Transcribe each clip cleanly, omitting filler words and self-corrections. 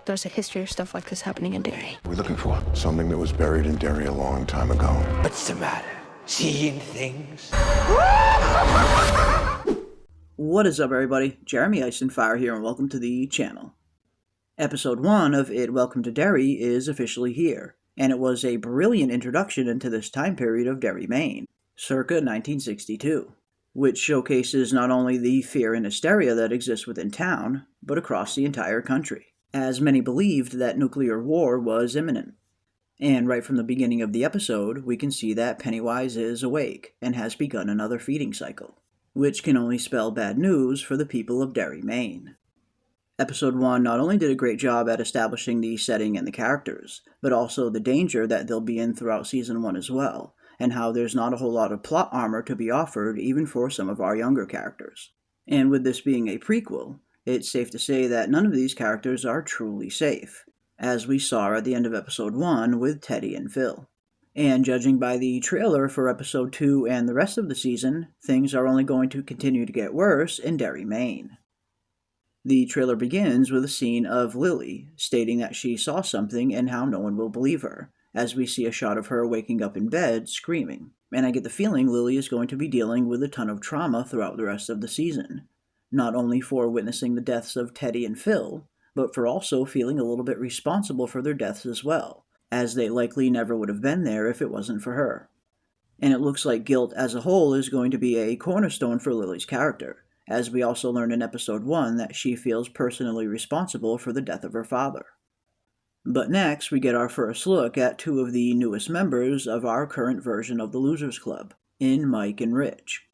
there's a history of stuff like this happening in Derry. We're looking for something that was buried in Derry a long time ago. What's the matter? Seeing things? What is up, everybody? Jeremy Eisenfire here, and welcome to the channel. Episode 1 of Welcome to Derry is officially here, and it was a brilliant introduction into this time period of Derry, Maine, circa 1962, which showcases not only the fear and hysteria that exists within town, but across the entire country, as many believed that nuclear war was imminent. And right from the beginning of the episode, we can see that Pennywise is awake and has begun another feeding cycle, which can only spell bad news for the people of Derry, Maine. Episode 1 not only did a great job at establishing the setting and the characters, but also the danger that they'll be in throughout Season 1 as well, and how there's not a whole lot of plot armor to be offered even for some of our younger characters. And with this being a prequel, it's safe to say that none of these characters are truly safe, as we saw at the end of Episode 1 with Teddy and Phil. And judging by the trailer for Episode 2 and the rest of the season, things are only going to continue to get worse in Derry, Maine. The trailer begins with a scene of Lily stating that she saw something and how no one will believe her, as we see a shot of her waking up in bed screaming. And I get the feeling Lily is going to be dealing with a ton of trauma throughout the rest of the season, not only for witnessing the deaths of Teddy and Phil, but for also feeling a little bit responsible for their deaths as well, as they likely never would have been there if it wasn't for her. And it looks like guilt as a whole is going to be a cornerstone for Lily's character, as we also learn in Episode 1 that she feels personally responsible for the death of her father. But next, we get our first look at two of the newest members of our current version of the Losers Club, in Mike and Rich,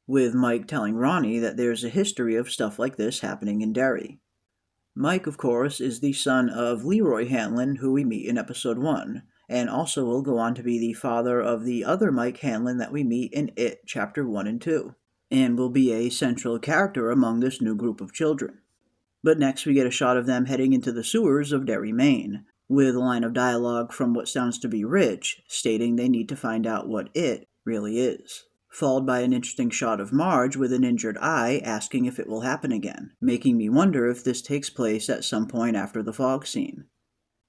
with Mike telling Ronnie that there's a history of stuff like this happening in Derry. Mike, of course, is the son of Leroy Hanlon, who we meet in Episode 1, and also will go on to be the father of the other Mike Hanlon that we meet in It Chapter 1 and 2. And will be a central character among this new group of children. But next we get a shot of them heading into the sewers of Derry, Maine, with a line of dialogue from what sounds to be Rich, stating they need to find out what it really is, followed by an interesting shot of Marge with an injured eye asking if it will happen again, making me wonder if this takes place at some point after the fog scene.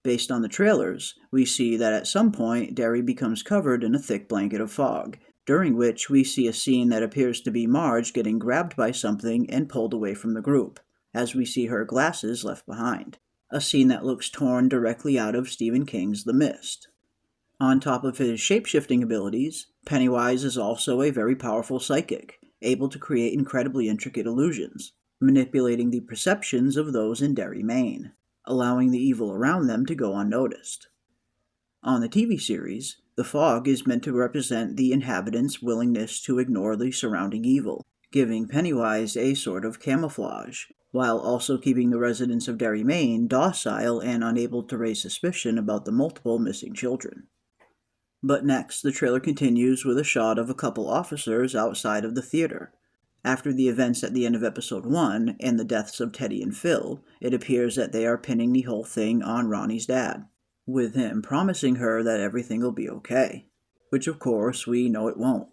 Based on the trailers, we see that at some point Derry becomes covered in a thick blanket of fog, during which we see a scene that appears to be Marge getting grabbed by something and pulled away from the group, as we see her glasses left behind, a scene that looks torn directly out of Stephen King's The Mist. On top of his shape-shifting abilities, Pennywise is also a very powerful psychic, able to create incredibly intricate illusions, manipulating the perceptions of those in Derry, Maine, allowing the evil around them to go unnoticed. On the TV series, the fog is meant to represent the inhabitants' willingness to ignore the surrounding evil, giving Pennywise a sort of camouflage, while also keeping the residents of Derry, Maine docile and unable to raise suspicion about the multiple missing children. But next, the trailer continues with a shot of a couple officers outside of the theater. After the events at the end of Episode 1 and the deaths of Teddy and Phil, it appears that they are pinning the whole thing on Ronnie's dad, with him promising her that everything will be okay, which of course we know it won't.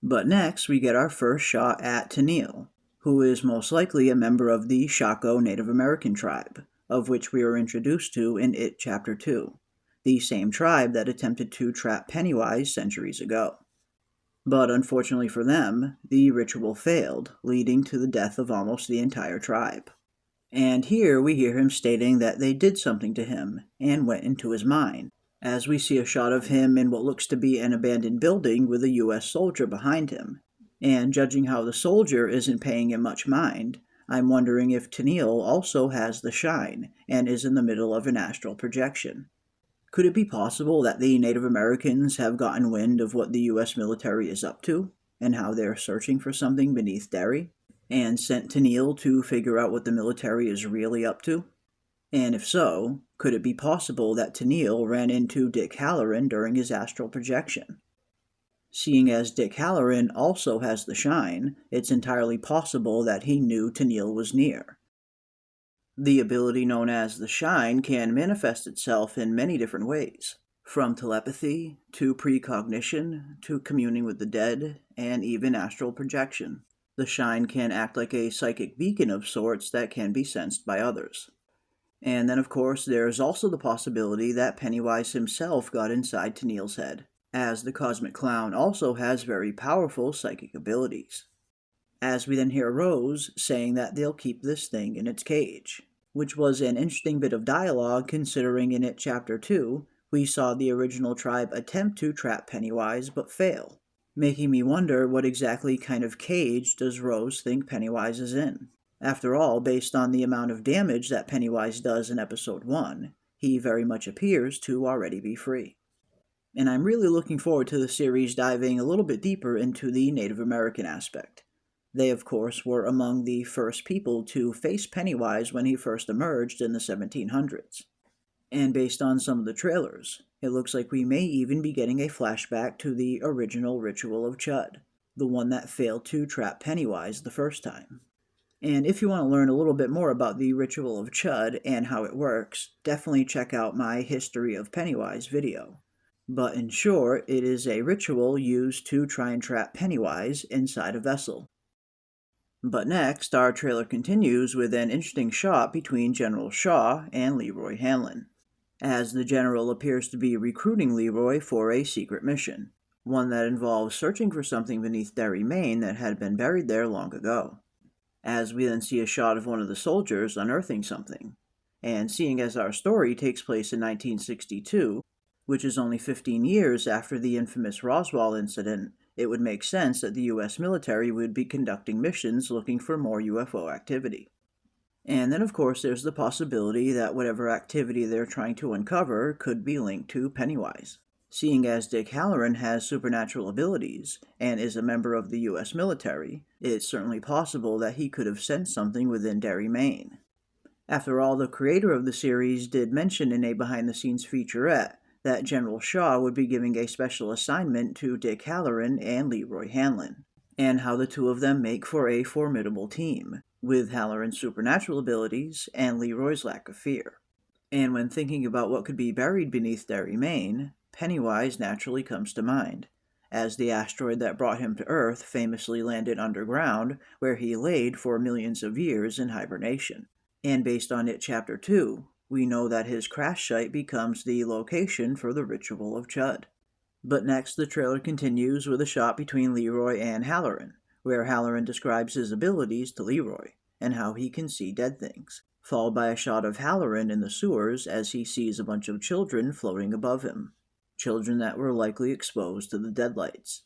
But next we get our first shot at Tennille, who is most likely a member of the Shaco Native American tribe, of which we were introduced to in It Chapter 2, the same tribe that attempted to trap Pennywise centuries ago. But unfortunately for them, the ritual failed, leading to the death of almost the entire tribe. And here we hear him stating that they did something to him and went into his mind, as we see a shot of him in what looks to be an abandoned building with a US soldier behind him. And judging how the soldier isn't paying him much mind, I'm wondering if Tennille also has the shine and is in the middle of an astral projection. Could it be possible that the Native Americans have gotten wind of what the US military is up to, and how they're searching for something beneath Derry, and sent Tennille to figure out what the military is really up to? And if so, could it be possible that Tennille ran into Dick Hallorann during his astral projection? Seeing as Dick Hallorann also has the shine, it's entirely possible that he knew Tennille was near. The ability known as the shine can manifest itself in many different ways, from telepathy, to precognition, to communing with the dead, and even astral projection. The shine can act like a psychic beacon of sorts that can be sensed by others. And then, of course, there's also the possibility that Pennywise himself got inside Tennille's head, as the Cosmic Clown also has very powerful psychic abilities. As we then hear Rose saying that they'll keep this thing in its cage, which was an interesting bit of dialogue considering in it Chapter 2, we saw the original tribe attempt to trap Pennywise but fail, making me wonder what exactly kind of cage does Rose think Pennywise is in. After all, based on the amount of damage that Pennywise does in Episode 1, he very much appears to already be free. And I'm really looking forward to the series diving a little bit deeper into the Native American aspect. They, of course, were among the first people to face Pennywise when he first emerged in the 1700s. And based on some of the trailers, it looks like we may even be getting a flashback to the original Ritual of Chud, the one that failed to trap Pennywise the first time. And if you want to learn a little bit more about the Ritual of Chud and how it works, definitely check out my History of Pennywise video. But in short, it is a ritual used to try and trap Pennywise inside a vessel. But next, our trailer continues with an interesting shot between General Shaw and Leroy Hanlon, as the General appears to be recruiting Leroy for a secret mission, one that involves searching for something beneath Derry, Maine that had been buried there long ago. As we then see a shot of one of the soldiers unearthing something, and seeing as our story takes place in 1962, which is only 15 years after the infamous Roswell incident, it would make sense that the U.S. military would be conducting missions looking for more UFO activity. And then, of course, there's the possibility that whatever activity they're trying to uncover could be linked to Pennywise. Seeing as Dick Hallorann has supernatural abilities and is a member of the U.S. military, it's certainly possible that he could have sensed something within Derry, Maine. After all, the creator of the series did mention in a behind-the-scenes featurette that General Shaw would be giving a special assignment to Dick Hallorann and Leroy Hanlon, and how the two of them make for a formidable team, with Hallorann's supernatural abilities and Leroy's lack of fear. And when thinking about what could be buried beneath Derry, Maine, Pennywise naturally comes to mind, as the asteroid that brought him to Earth famously landed underground, where he laid for millions of years in hibernation. And based on it Chapter 2, we know that his crash site becomes the location for the Ritual of Chud. But next, the trailer continues with a shot between Leroy and Hallorann, where Hallorann describes his abilities to Leroy, and how he can see dead things, followed by a shot of Hallorann in the sewers as he sees a bunch of children floating above him, children that were likely exposed to the deadlights.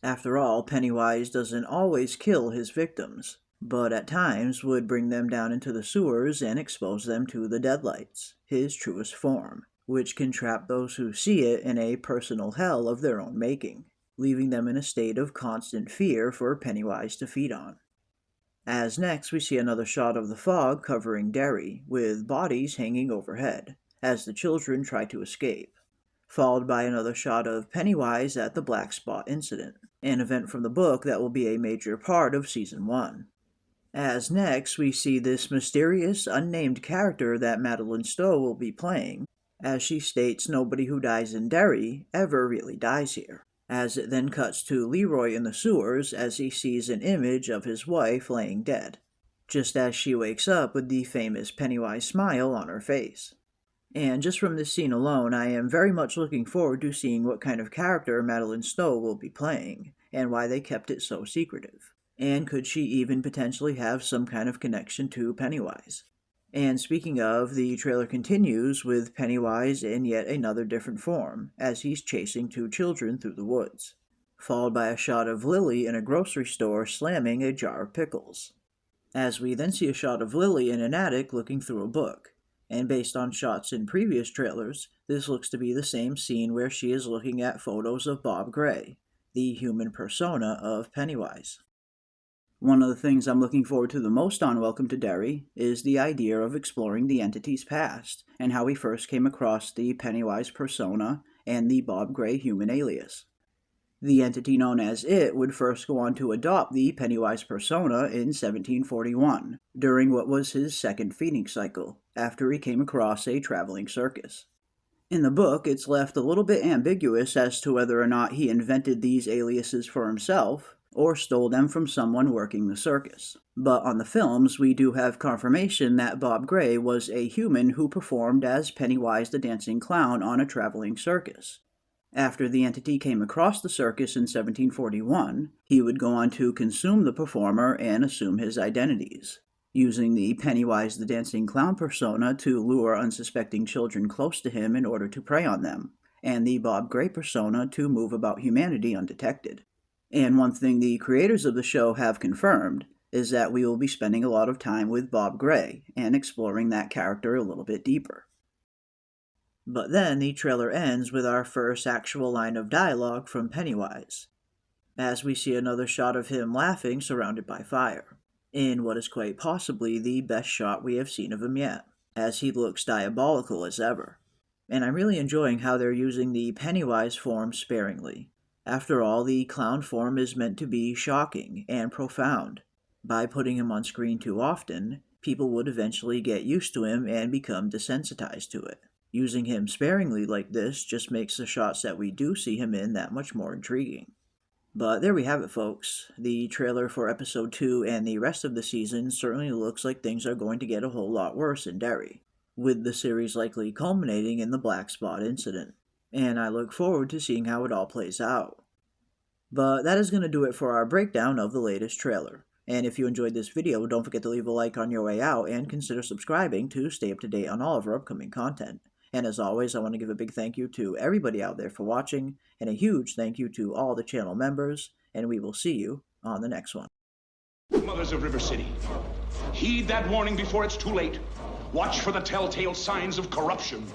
After all, Pennywise doesn't always kill his victims, but at times would bring them down into the sewers and expose them to the deadlights, his truest form, which can trap those who see it in a personal hell of their own making, leaving them in a state of constant fear for Pennywise to feed on. As next we see another shot of the fog covering Derry, with bodies hanging overhead, as the children try to escape, followed by another shot of Pennywise at the Black Spot incident, an event from the book that will be a major part of Season 1. As next, we see this mysterious, unnamed character that Madeleine Stowe will be playing, as she states nobody who dies in Derry ever really dies here, as it then cuts to Leroy in the sewers as he sees an image of his wife laying dead, just as she wakes up with the famous Pennywise smile on her face. And just from this scene alone, I am very much looking forward to seeing what kind of character Madeleine Stowe will be playing, and why they kept it so secretive. And could she even potentially have some kind of connection to Pennywise? And speaking of, the trailer continues with Pennywise in yet another different form, as he's chasing two children through the woods, followed by a shot of Lily in a grocery store slamming a jar of pickles. As we then see a shot of Lily in an attic looking through a book, and based on shots in previous trailers, this looks to be the same scene where she is looking at photos of Bob Gray, the human persona of Pennywise. One of the things I'm looking forward to the most on Welcome to Derry is the idea of exploring the entity's past, and how we first came across the Pennywise persona and the Bob Gray human alias. The entity known as It would first go on to adopt the Pennywise persona in 1741, during what was his second feeding cycle, after he came across a traveling circus. In the book, it's left a little bit ambiguous as to whether or not he invented these aliases for himself, or stole them from someone working the circus. But on the films, we do have confirmation that Bob Gray was a human who performed as Pennywise the Dancing Clown on a traveling circus. After the entity came across the circus in 1741, he would go on to consume the performer and assume his identities, using the Pennywise the Dancing Clown persona to lure unsuspecting children close to him in order to prey on them, and the Bob Gray persona to move about humanity undetected. And one thing the creators of the show have confirmed is that we will be spending a lot of time with Bob Gray and exploring that character a little bit deeper. But then the trailer ends with our first actual line of dialogue from Pennywise, as we see another shot of him laughing surrounded by fire, in what is quite possibly the best shot we have seen of him yet, as he looks diabolical as ever. And I'm really enjoying how they're using the Pennywise form sparingly. After all, the clown form is meant to be shocking and profound. By putting him on screen too often, people would eventually get used to him and become desensitized to it. Using him sparingly like this just makes the shots that we do see him in that much more intriguing. But there we have it, folks. The trailer for episode 2 and the rest of the season certainly looks like things are going to get a whole lot worse in Derry, with the series likely culminating in the Black Spot incident. And I look forward to seeing how it all plays out. But that is going to do it for our breakdown of the latest trailer. And if you enjoyed this video, don't forget to leave a like on your way out and consider subscribing to stay up to date on all of our upcoming content. And as always, I want to give a big thank you to everybody out there for watching, and a huge thank you to all the channel members, and we will see you on the next one. Mothers of River City, heed that warning before it's too late. Watch for the telltale signs of corruption.